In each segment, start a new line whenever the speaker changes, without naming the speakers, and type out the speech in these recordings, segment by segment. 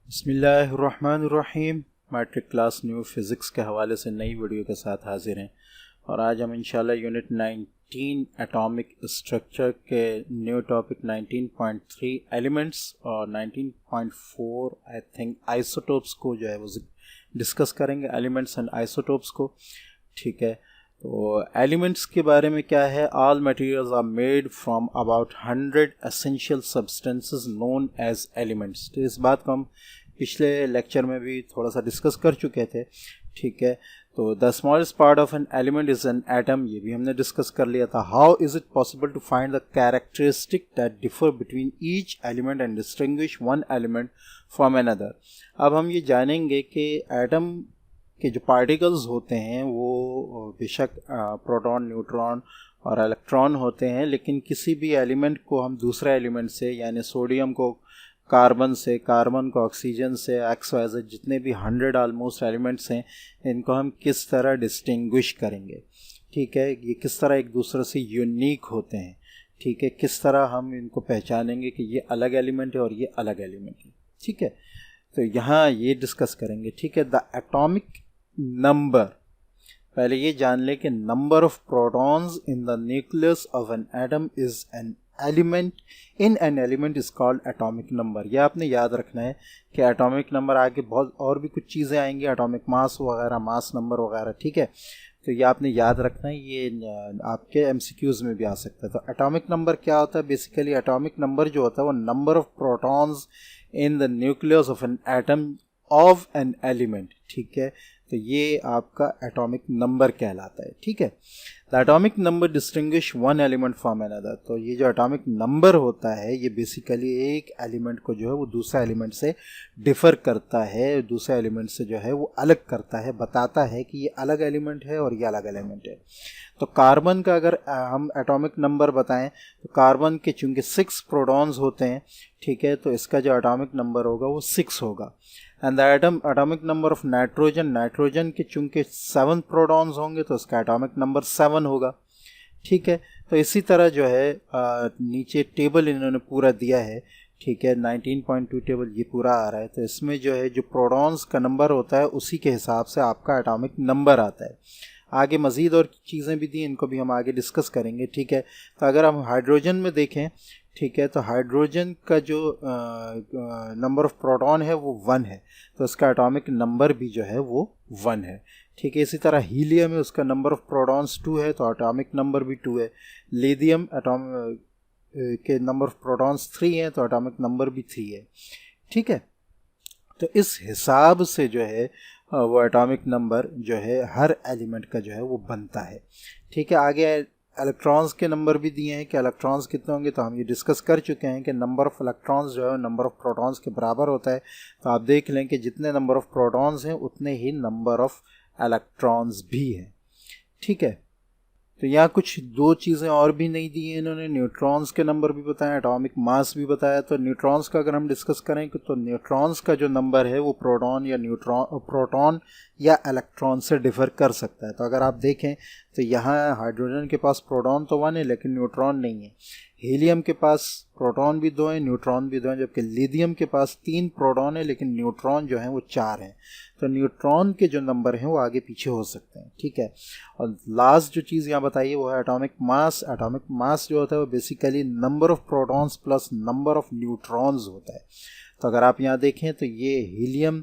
बिस्मिल्लाहिर्रहमानिर्रहीम। Matric class new physics के हवाले से नई वीडियो के साथ हाजिर हैं और आज हम इंशाल्लाह यूनिट 19 एटॉमिक स्ट्रक्चर के न्यू टॉपिक 19.3 एलिमेंट्स और 19.4 आई थिंक आइसोटोप्स को जो है वो डिस्कस करेंगे, एलिमेंट्स एंड आइसोटोप्स को। ठीक है, तो एलिमेंट्स के बारे में क्या है, all materials are made from about 100 essential substances known as elements. तो इस बात को हम पिछले लेक्चर में भी थोड़ा सा डिस्कस कर चुके थे। ठीक है, तो the smallest part of an element is an atom, ये भी हमने डिस्कस कर लिया था। How is it possible to find the characteristic that differ between each element and distinguish one element from another. अब हम ये जानेंगे कि एटम के जो पार्टिकल्स होते हैं वो बेशक प्रोटॉन, न्यूट्रॉन और इलेक्ट्रॉन होते हैं, लेकिन किसी भी एलिमेंट को हम दूसरे एलिमेंट से, यानी सोडियम को कार्बन से, कार्बन को ऑक्सीजन से, एक्स वाई जेड जितने भी 100 ऑलमोस्ट एलिमेंट्स हैं, इनको हम किस तरह डिस्टिंग्विश करेंगे। ठीक है, ये किस तरह एक दूसरे से यूनिक होते हैं। ठीक है, किस तरह हम इनको पहचानेंगे कि ये अलग एलिमेंट है और ये अलग एलिमेंट है। ठीक है, तो यहाँ ये डिस्कस करेंगे। ठीक है, द एटॉमिक नंबर, पहले ये जान ले कि number of protons in the nucleus of an atom is an element in an element is called atomic number. यह आपने याद रखना है कि एटॉमिक नंबर आगे बहुत और भी कुछ चीज़ें आएंगी, एटॉमिक मास वगैरह, मास नंबर वगैरह। ठीक है, तो ये आपने याद रखना है, ये आपके एमसीक्यूज़ में भी आ सकता है। तो एटॉमिक नंबर क्या होता है? बेसिकली एटॉमिक नंबर जो होता है वो number of protons in the nucleus of an atom of an element. ठीक है, तो ये आपका एटॉमिक नंबर कहलाता है। ठीक है, the atomic number distinguish one element from another. तो ये जो एटॉमिक नंबर होता है ये बेसिकली एक एलिमेंट को जो है वो दूसरा एलिमेंट से डिफर करता है, दूसरे एलिमेंट से जो है वो अलग करता है, बताता है कि ये अलग एलिमेंट है और ये अलग एलिमेंट है। तो कार्बन का अगर हम एटॉमिक नंबर बताएं तो कार्बन के चूंकि 6 प्रोटॉन्स होते हैं, ठीक है, तो इसका जो एटॉमिक नंबर होगा वो 6 होगा। And the atomic number of nitrogen, nitrogen के चूंकि 7 प्रोटॉन्स होंगे तो उसका एटॉमिक नंबर 7 होगा। ठीक है, तो इसी तरह जो है नीचे टेबल इन्होंने पूरा दिया है। ठीक है, 19.2 टेबल ये पूरा आ रहा है। तो इसमें जो है जो प्रोटॉन्स का नंबर होता है उसी के हिसाब से आपका एटॉमिक नंबर आता है। आगे मज़ीद और चीज़ें भी दी, इनको भी हम आगे डिस्कस करेंगे। ठीक है, तो अगर हम हाइड्रोजन में देखें, ठीक है, तो हाइड्रोजन का जो नंबर ऑफ प्रोटॉन है वो 1 है, तो उसका एटॉमिक नंबर भी जो है वो 1 है। ठीक है, इसी तरह हीलियम है, उसका नंबर ऑफ प्रोटॉन्स 2 है, तो एटॉमिक नंबर भी 2 है। लिथियम के नंबर ऑफ प्रोटॉन्स 3 हैं, तो एटॉमिक नंबर भी 3 है। ठीक है, तो इस हिसाब से जो है वो एटॉमिक नंबर जो है हर एलिमेंट का जो है वो बनता है। ठीक है, आगे इलेक्ट्रॉन्स के नंबर भी दिए हैं कि इलेक्ट्रॉन्स कितने होंगे, तो हम ये डिस्कस कर चुके हैं कि नंबर ऑफ़ इलेक्ट्रॉन्स जो है नंबर ऑफ़ प्रोटॉन्स के बराबर होता है। तो आप देख लें कि जितने नंबर ऑफ़ प्रोटॉन्स हैं उतने ही नंबर ऑफ़ इलेक्ट्रॉन्स भी हैं। ठीक है, तो यहाँ कुछ 2 चीज़ें और भी नहीं दी हैं इन्होंने, न्यूट्रॉन्स के नंबर भी बताया, एटॉमिक मास भी बताया। तो न्यूट्रॉन्स का अगर हम डिस्कस करें तो न्यूट्रॉन्स का जो नंबर है वो प्रोटॉन या इलेक्ट्रॉन से डिफर कर सकता है। तो अगर आप देखें तो यहाँ हाइड्रोजन के पास प्रोटॉन तो 1 है लेकिन न्यूट्रॉन नहीं है। हीलियम के पास प्रोटॉन भी 2 हैं, न्यूट्रॉन भी 2 हैं, जबकि लिथियम के पास 3 प्रोटॉन है लेकिन न्यूट्रॉन जो है वो 4 हैं। तो न्यूट्रॉन के जो नंबर हैं वो आगे पीछे हो सकते हैं। ठीक है, और लास्ट जो चीज़ यहाँ बताइए वो है एटॉमिक मास। एटॉमिक मास जो होता है वो basically number of protons plus number of neutrons होता है। तो अगर आप यहाँ देखें तो ये हीलियम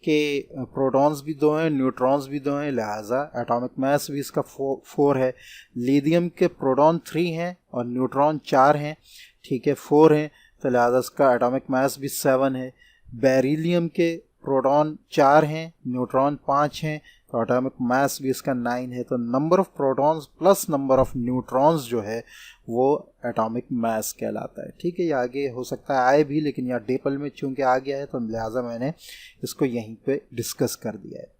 के प्रोटॉन्स भी 2 हैं, न्यूट्रॉन्स भी 2 हैं, लिहाजा एटॉमिक मास भी इसका 4 है। लिथियम के प्रोटॉन 3 हैं और न्यूट्रॉन 4 हैं। ठीक है, 4 हैं, तो लिहाजा इसका एटॉमिक मास भी 7 है। बेरिलियम के प्रोटॉन 4 हैं, न्यूट्रॉन 5 हैं, तो एटॉमिक मास भी इसका 9 है। तो number of protons plus number of neutrons जो है वो एटॉमिक मास कहलाता है। ठीक है, ये आगे हो सकता है आए भी, लेकिन यहाँ टेबल में चूंकि आ गया है तो लिहाजा मैंने इसको यहीं पे डिस्कस कर दिया है।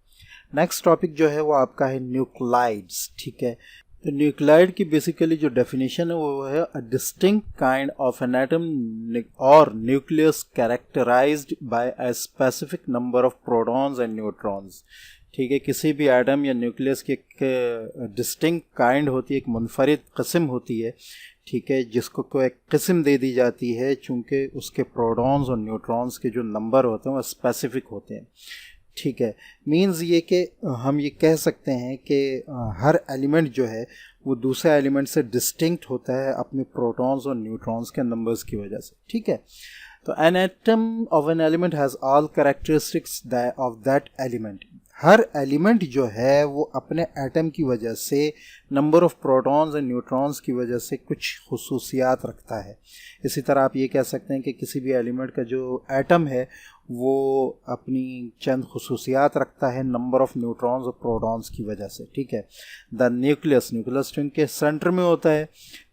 नेक्स्ट टॉपिक जो है वो आपका है न्यूक्लाइड्स। ठीक है, तो न्यूक्लाइड की बेसिकली जो डेफिनेशन है वो है a distinct kind of an atom और nucleus characterized by a specific number of protons and neutrons. ठीक है, किसी भी एटम या न्यूक्लियस की एक डिस्टिंक्ट काइंड होती है, एक मुनफरिद किस्म होती है, ठीक है, जिसको कोई एक किस्म दे दी जाती है चूँकि उसके प्रोटॉन्स और न्यूट्रॉन्स के जो नंबर होते हैं वो स्पेसिफिक होते हैं। ठीक है, मीन्स ये कि हम ये कह सकते हैं कि हर एलिमेंट जो है वो दूसरे एलिमेंट से डिस्टिंक्ट होता है अपने प्रोटॉन्स और न्यूट्रॉन्स के नंबर्स की वजह से। ठीक है, तो N atom of an element has all characteristics of that element. Her element जो है वो अपने एटम की वजह से, number of protons and neutrons की वजह से कुछ खुसूसियात रखता है। इसी तरह आप ये कह सकते हैं कि किसी भी एलिमेंट का जो एटम है वो अपनी चंद खुसूसियात रखता है नंबर ऑफ न्यूट्रॉन्स और प्रोटॉन्स की वजह से। ठीक है, द न्यूक्लियस के सेंटर में होता है,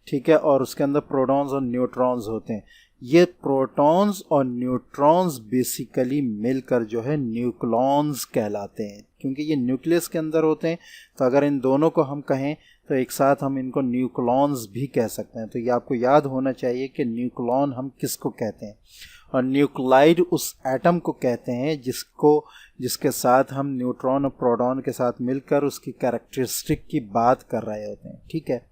ठीक है, और उसके अंदर प्रोटॉन्स और न्यूट्रॉन्स होते हैं। ये प्रोटॉन्स और न्यूट्रॉन्स बेसिकली मिलकर जो है न्यूक्लॉन्स कहलाते हैं, क्योंकि ये न्यूक्लियस के अंदर होते हैं। तो अगर इन दोनों को हम कहें तो एक साथ हम इनको न्यूक्लॉन्स भी कह सकते हैं। तो ये आपको याद होना चाहिए कि न्यूक्लॉन हम किसको कहते हैं, और न्यूक्लाइड उस एटम को कहते हैं जिसके साथ हम न्यूट्रॉन और प्रोटॉन के साथ मिलकर उसकी कैरेक्टरिस्टिक की बात कर रहे होते हैं। ठीक है,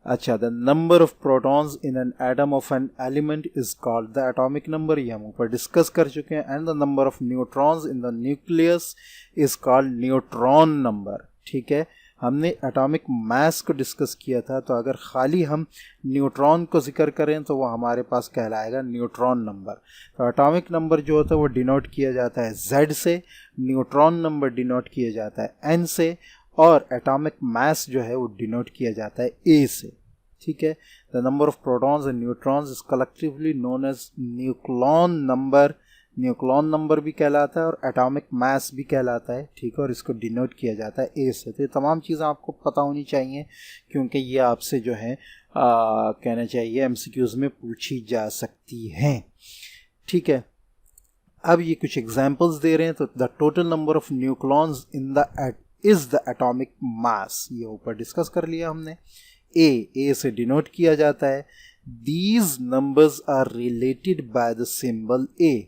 अच्छा, the number of protons in an atom of an element is called the atomic number, ये हम ऊपर डिस्कस कर चुके हैं। And the number of neutrons in the nucleus is called neutron number. ठीक है, हमने एटॉमिक मास को डिस्कस किया था, तो अगर खाली हम न्यूट्रॉन को जिक्र करें तो वो हमारे पास कहलाएगा न्यूट्रॉन नंबर। तो एटॉमिक नंबर जो होता है वो डिनोट किया जाता है Z से, न्यूट्रॉन नंबर डिनोट किया जाता है N से, और एटॉमिक मास जो है वो डिनोट किया जाता है A से। ठीक है, the number of protons and neutrons is collectively known as nucleon number. Nucleon number भी कहलाता है और एटॉमिक मास भी कहलाता है। ठीक है, और इसको डिनोट किया जाता है A से। तो ये तमाम चीज़ें आपको पता होनी चाहिए, क्योंकि ये आपसे जो है कहना चाहिए MCQs में पूछी जा सकती हैं। ठीक है, अब ये कुछ एग्जांपल्स दे रहे हैं। तो the total number of nucleons in the is the atomic mass, ये ऊपर डिस्कस कर लिया हमने। A से डिनोट किया जाता है। These numbers are related by the symbol A।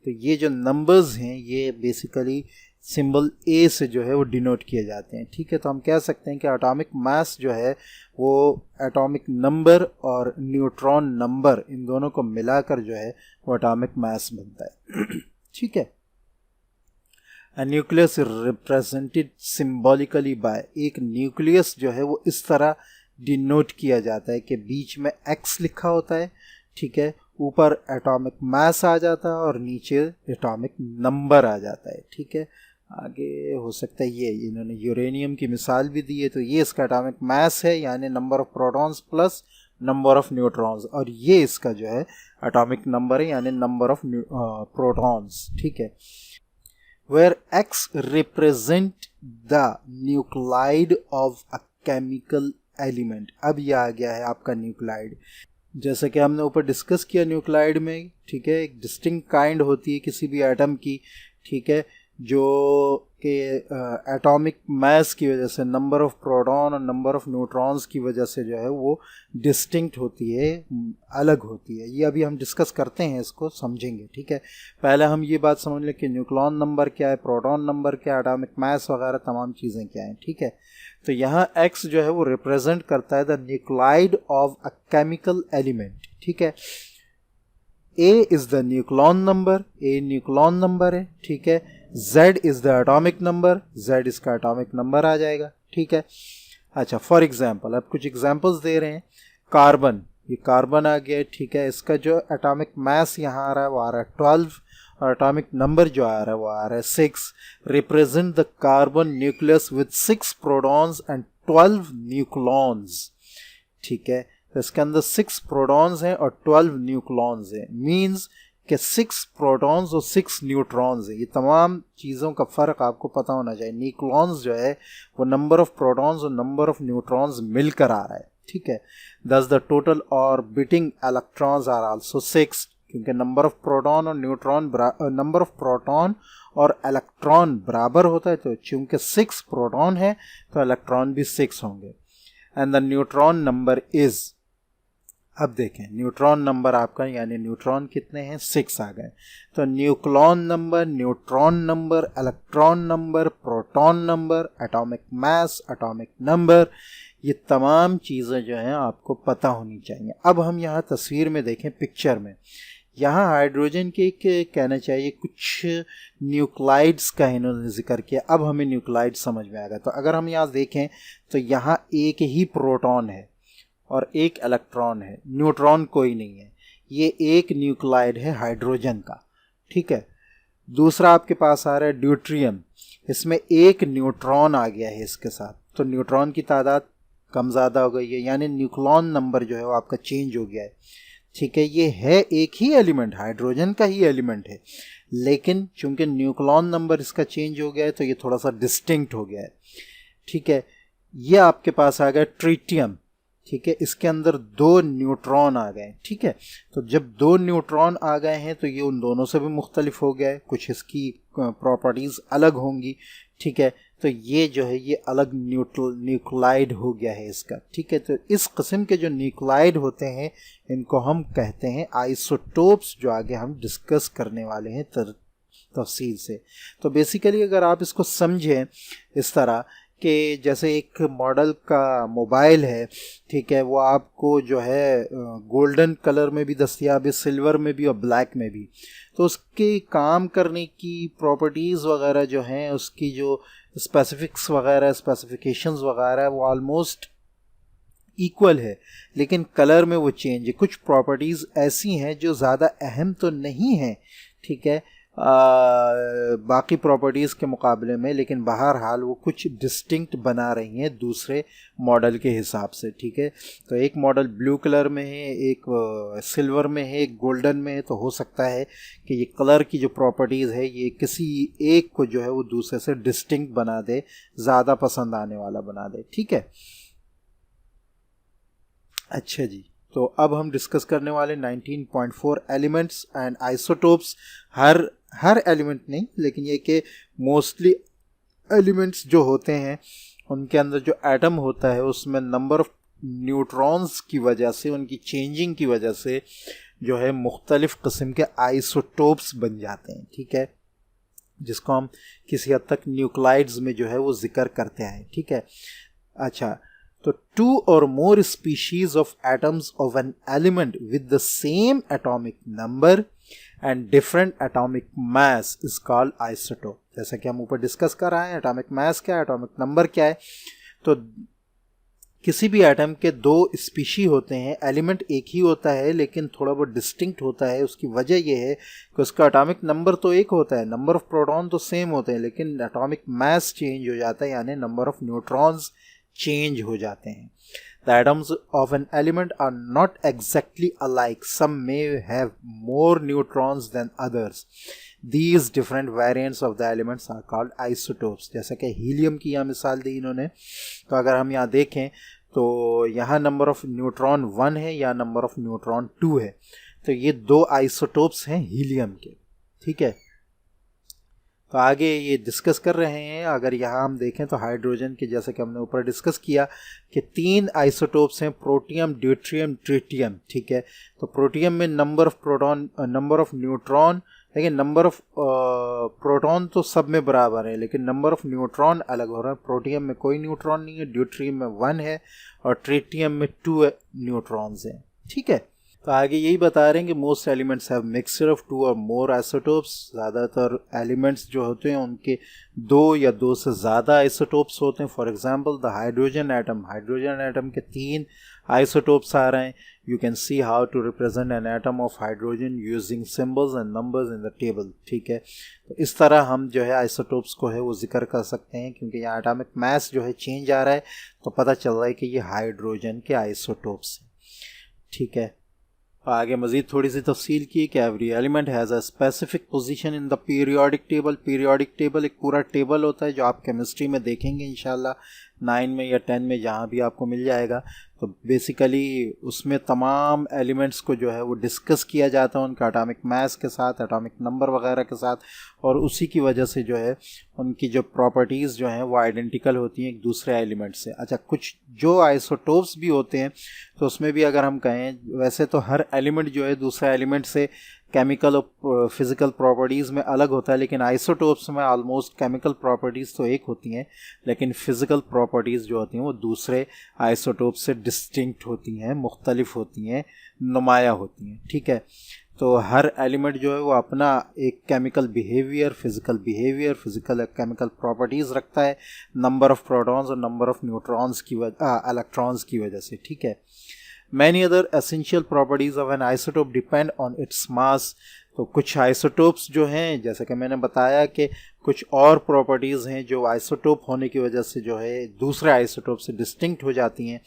तो ये जो नंबर्स हैं ये बेसिकली सिंबल A से जो है वो डिनोट किए जाते हैं। ठीक है, तो हम कह सकते हैं कि एटॉमिक मास जो है वो एटॉमिक नंबर और न्यूट्रॉन नंबर, इन दोनों को मिलाकर जो है वो एटॉमिक मास बनता है। ठीक है, A nucleus is represented symbolically by, एक न्यूक्लियस जो है वो इस तरह डिनोट किया जाता है कि बीच में X लिखा होता है। ठीक है, ऊपर एटॉमिक मास आ जाता है और नीचे एटॉमिक नंबर आ जाता है। ठीक है, आगे हो सकता है ये इन्होंने यूरेनियम की मिसाल भी दी है, तो ये इसका एटॉमिक मास है, यानी number of protons plus number of neutrons, और ये इसका जो है एटॉमिक नंबर है, यानी नंबर ऑफ प्रोटॉन्स। ठीक है, where X represent the nuclide of a chemical element। अब यह आ गया है आपका न्यूक्लाइड, जैसे कि हमने ऊपर डिस्कस किया न्यूक्लाइड में। ठीक है, एक डिस्टिंक्ट काइंड होती है किसी भी एटम की। ठीक है, जो कि एटॉमिक मास की वजह से, नंबर ऑफ प्रोटॉन और नंबर ऑफ न्यूट्रॉन्स की वजह से जो है वो डिस्टिंक्ट होती है, अलग होती है। ये अभी हम डिस्कस करते हैं, इसको समझेंगे। ठीक है, पहले हम ये बात समझ लें कि न्यूक्लॉन नंबर क्या है, प्रोटॉन नंबर क्या है, एटॉमिक मास वगैरह तमाम चीज़ें क्या हैं। ठीक है, तो यहाँ X जो है वो रिप्रेजेंट करता है the nuclide of a chemical element. ठीक है, A is the nucleon number, A nucleon number है। ठीक है, Z is the atomic number, Z इसका एटॉमिक नंबर आ जाएगा। ठीक है, अच्छा, फॉर एग्जांपल अब कुछ एग्जांपल्स दे रहे हैं। कार्बन, ये कार्बन आ गया। ठीक है, इसका जो एटॉमिक मास यहाँ आ रहा है वो आ रहा है 12, और एटॉमिक नंबर जो आ रहा है वो आ रहा है 6। Represent the carbon nucleus with 6 protons and 12 न्यूक्लॉन्स। ठीक है, तो इसके अंदर 6 प्रोटॉन्स हैं और 12 न्यूक्लॉन्स हैं। मींस कि 6 प्रोटॉन्स और 6 न्यूट्रॉन्स हैं। ये तमाम चीज़ों का फ़र्क आपको पता होना चाहिए। न्यूक्लॉन्स जो है वो नंबर ऑफ प्रोटॉन्स और नंबर ऑफ न्यूट्रॉन्स मिलकर आ रहा है। ठीक है, thus the total orbiting electrons are also 6, क्योंकि नंबर ऑफ प्रोटॉन और न्यूट्रॉन नंबर ऑफ प्रोटॉन और इलेक्ट्रॉन बराबर होता है। तो चूँकि 6 प्रोटॉन है तो इलेक्ट्रॉन भी 6 होंगे। And the neutron number is, अब देखें न्यूट्रॉन नंबर आपका यानी न्यूट्रॉन कितने हैं 6 आ गए। तो nucleon number, neutron number, electron number, proton number, atomic mass, atomic number, ये तमाम चीज़ें जो हैं आपको पता होनी चाहिए। अब हम यहाँ तस्वीर में देखें, पिक्चर में, यहाँ हाइड्रोजन के कहना चाहिए कुछ न्यूक्लाइड्स का इन्होंने जिक्र किया। अब हमें न्यूक्लाइड समझ में आएगा। तो अगर हम यहाँ देखें तो यहाँ एक ही प्रोटॉन है और एक इलेक्ट्रॉन है, न्यूट्रॉन कोई नहीं है। ये एक न्यूक्लाइड है हाइड्रोजन का, ठीक है। दूसरा आपके पास आ रहा है ड्यूट्रियम, इसमें एक न्यूट्रॉन आ गया है इसके साथ, तो न्यूट्रॉन की तादाद कम ज़्यादा हो गई है, यानी न्यूक्लॉन नंबर जो है वो आपका चेंज हो गया है, ठीक है। ये है एक ही एलिमेंट, हाइड्रोजन का ही एलिमेंट है, लेकिन चूंकि न्यूक्लॉन नंबर इसका चेंज हो गया है तो ये थोड़ा सा डिस्टिंक्ट हो गया है, ठीक है। ये आपके पास आ गया ट्रिटियम, ठीक है, इसके अंदर 2 न्यूट्रॉन आ गए, ठीक है। तो जब 2 न्यूट्रॉन आ गए हैं तो ये उन दोनों से भी मुख्तलिफ हो गया है, कुछ इसकी प्रॉपर्टीज़ अलग होंगी, ठीक है। तो ये जो है ये अलग न्यूक्लाइड हो गया है इसका, ठीक है। तो इस किस्म के जो न्यूक्लाइड होते हैं इनको हम कहते हैं आइसोटोप्स, जो आगे हम डिस्कस करने वाले हैं तफसील से। तो बेसिकली अगर आप इसको समझें इस तरह कि जैसे एक मॉडल का मोबाइल है, ठीक है, वो आपको जो है गोल्डन कलर में भी दस्तयाब है, सिल्वर में भी और ब्लैक में भी। तो उसके काम करने की प्रॉपर्टीज़ वगैरह जो हैं, उसकी जो स्पेसिफिक्स वगैरह, स्पेसिफिकेशंस वगैरह, वो ऑलमोस्ट इक्वल है, लेकिन कलर में वो चेंज है। कुछ प्रॉपर्टीज़ ऐसी हैं जो ज़्यादा अहम तो नहीं हैं, ठीक है, बाकी प्रॉपर्टीज़ के मुकाबले में, लेकिन बहरहाल वो कुछ डिस्टिंक्ट बना रही हैं दूसरे मॉडल के हिसाब से, ठीक है। तो एक मॉडल ब्लू कलर में है, एक सिल्वर में है, एक गोल्डन में है, तो हो सकता है कि ये कलर की जो प्रॉपर्टीज़ है ये किसी एक को जो है वो दूसरे से डिस्टिंक्ट बना दे, ज़्यादा पसंद आने वाला बना दे, ठीक है। अच्छा जी, तो अब हम डिस्कस करने वाले 19.4 elements and isotopes. Her element नहीं, लेकिन ये कि मोस्टली एलिमेंट्स जो होते हैं उनके अंदर जो एटम होता है उसमें नंबर ऑफ न्यूट्रॉन्स की वजह से, उनकी चेंजिंग की वजह से जो है मुख्तलिफ किस्म के आइसोटोप्स बन जाते हैं, ठीक है, जिसको हम किसी हद तक न्यूक्लाइड्स में जो है वो जिक्र करते हैं, ठीक है। अच्छा, तो 2 or more species of atoms of an element with the same atomic number and different atomic mass is called isotope। जैसा कि हम ऊपर डिस्कस कर रहे हैं, एटॉमिक मास क्या है, एटॉमिक नंबर क्या है। तो किसी भी एटम के 2 स्पीशी होते हैं, एलिमेंट एक ही होता है लेकिन थोड़ा बहुत डिस्टिंक्ट होता है। उसकी वजह यह है कि उसका एटॉमिक नंबर तो एक होता है, नंबर ऑफ प्रोटॉन तो सेम होते हैं, लेकिन एटॉमिक मास चेंज हो जाता है, यानी नंबर ऑफ न्यूट्रॉन्स चेंज हो जाते हैं। The atoms of an element are not exactly alike. Some may have more neutrons than others. These different variants of the elements are called isotopes। जैसा कि helium की यहाँ मिसाल दी इन्होंने, तो अगर हम यहाँ देखें तो यहाँ नंबर ऑफ न्यूट्रॉन 1 है या नंबर ऑफ न्यूट्रॉन 2 है, तो ये 2 आइसोटोप्स हैं हीलियम के, ठीक है। तो आगे ये डिस्कस कर रहे हैं। अगर यहाँ हम देखें तो हाइड्रोजन के, जैसे कि हमने ऊपर डिस्कस किया कि 3 आइसोटोप्स हैं, प्रोटियम, ड्यूट्रियम, ट्रिटियम, ठीक है। तो प्रोटियम में number of proton, number of neutron, लेकिन नंबर ऑफ प्रोटॉन तो सब में बराबर है, लेकिन नंबर ऑफ न्यूट्रॉन अलग हो रहा है। प्रोटियम में कोई न्यूट्रॉन नहीं है, ड्यूट्रियम में 1 है और ट्रिटियम में 2 न्यूट्रॉन्स हैं, ठीक है। तो आगे यही बता रहे हैं कि most elements have mixture of 2 और मोर आइसोटोप्स। ज़्यादातर एलिमेंट्स जो होते हैं उनके 2 या 2 से ज़्यादा आइसोटोप्स होते हैं। For example the hydrogen atom के 3 आइसोटोप्स आ रहे हैं। You can see how to represent an atom of hydrogen using symbols and numbers in the table, ठीक है। तो इस तरह हम जो है आइसोटोप्स को है वो जिक्र कर सकते हैं, क्योंकि यहाँ एटॉमिक मास जो है चेंज आ रहा है, तो पता चल रहा है कि ये हाइड्रोजन के आइसोटोप्स हैं, ठीक है। आगे मज़ीद थोड़ी सी तफसील की कि every element has a specific position in the periodic table. Periodic table एक पूरा टेबल होता है जो आप केमिस्ट्री में देखेंगे इंशाल्लाह 9 में या 10 में, जहाँ भी आपको मिल जाएगा। तो बेसिकली उसमें तमाम एलिमेंट्स को जो है वो डिस्कस किया जाता है उनका एटॉमिक मास के साथ, एटॉमिक नंबर वगैरह के साथ, और उसी की वजह से जो है उनकी जो प्रॉपर्टीज़ जो हैं वो आइडेंटिकल होती हैं एक दूसरे एलिमेंट से। अच्छा, कुछ जो आइसोटोप्स भी होते हैं तो उसमें भी अगर हम कहें, वैसे तो हर एलिमेंट जो है दूसरे एलिमेंट से केमिकल और फिज़िकल प्रॉपर्टीज़ में अलग होता है, लेकिन आइसोटोप्स में ऑलमोस्ट केमिकल प्रॉपर्टीज़ तो एक होती हैं, लेकिन फ़िज़िकल प्रॉपर्टीज़ जो होती हैं वो दूसरे आइसोटोप से डिस्टिंक्ट होती हैं, मुख्तलिफ होती हैं, नुमाया होती हैं। ठीक है, तो हर एलिमेंट जो है वो अपना एक chemical behaviour, physical chemical properties रखता है, नंबर ऑफ़ प्रोटॉन्स और नंबर ऑफ़ न्यूट्रॉन्स की इलेक्ट्रॉन्स की वजह से। ठीक है, Many other essential properties of an isotope depend on its mass। तो कुछ आइसोटोप्स जो हैं, जैसे कि मैंने बताया कि कुछ और प्रॉपर्टीज़ हैं जो आइसोटोप होने की वजह से जो है दूसरे आइसोटोप से डिस्टिंक्ट हो जाती हैं।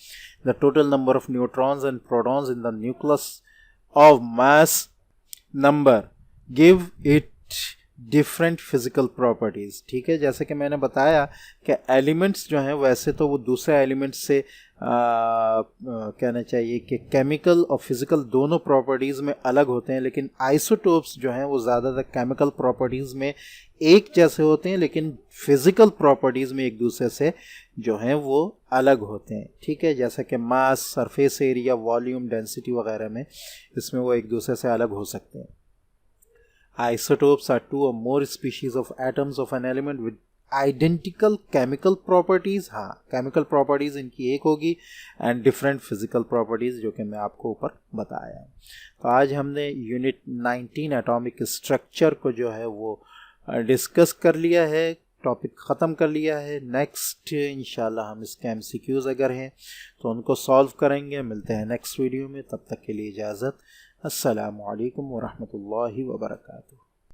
The total number of neutrons and protons in the nucleus of mass number give it different physical properties. ठीक है, जैसे कि मैंने बताया कि एलिमेंट्स जो हैं वैसे तो वो दूसरे एलिमेंट्स से कहना चाहिए कि केमिकल और फिज़िकल दोनों प्रॉपर्टीज़ में अलग होते हैं, लेकिन आइसोटोप्स जो हैं वो ज़्यादातर केमिकल प्रॉपर्टीज़ में एक जैसे होते हैं, लेकिन फिज़िकल प्रॉपर्टीज़ में एक दूसरे से जो हैं वो अलग होते हैं। ठीक है, जैसा कि मास, सरफेस एरिया, वॉल्यूम, डेंसिटी वगैरह में इसमें वो एक दूसरे से अलग हो सकते हैं। Isotopes are two or more species of atoms of an element with identical chemical properties। हाँ, chemical properties इनकी एक होगी and different physical properties, जो कि मैं आपको ऊपर बताया। तो आज हमने यूनिट 19 एटॉमिक स्ट्रक्चर को जो है वो डिस्कस कर लिया है, टॉपिक ख़त्म कर लिया है। नेक्स्ट इंशाल्लाह हम इसके MCQs अगर हैं तो उनको सॉल्व करेंगे। मिलते हैं नेक्स्ट वीडियो में, तब तक के लिए इजाज़त। अस्सलामु अलैकुम वरहमतुल्लाहि वबरकातुहू।